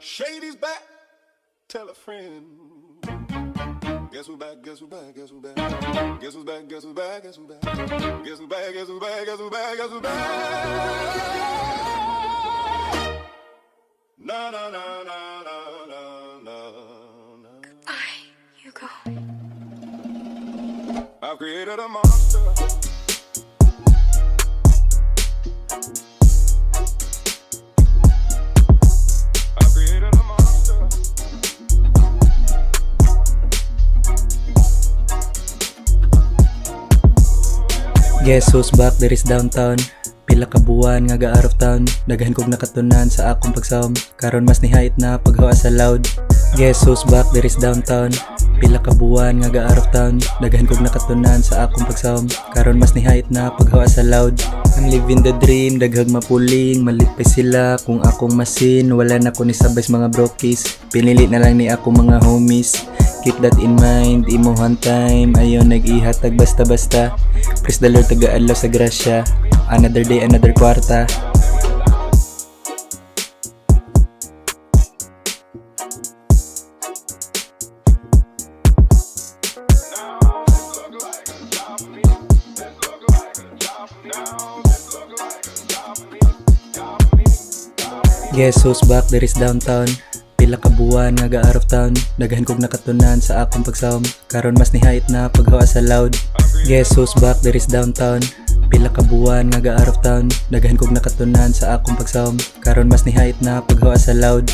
Shady's back. Tell a friend. Guess who's back? Guess who's back? Guess who's back? Guess who's back? Guess who's back? Guess who's back? Guess who's back? Guess who's back? Guess who's back? Guess who's back? Na na na na na na na na. Goodbye, Hugo. I've created a monster. Guess who's back, there is downtown. Pila ka buwan nga ga out of town. Daghan kog nakatunan sa akong pagsawm. Karon mas nihait na paghawa sa loud. Guess who's back, there is downtown. Pila ka buwan nga ga out of town. Daghan kog nakatunan sa akong pagsawm. Karon mas nihait na paghawa sa loud. I'm living the dream, daghag mapuling. Malipay sila kung akong masin. Wala na ko ni sabay sa mga brokies. Pinili na lang ni akong mga homies. Keep that in mind, imuhan time. Ayaw nag-ihatag basta-basta. Praise the Lord, taga-alaw sa grasya. Another day, another kwarta. Guess who's back, there is downtown. Pila ka buwan nga ga out of town. Daghan kog nakatunan sa akong pagsawm. Karon mas nihait na paghawa sa loud. Guess who's back, there is downtown. Pila ka buwan nga ga out of town. Daghan kog nakatunan sa akong pagsawm. Karon mas nihait na paghawa sa loud.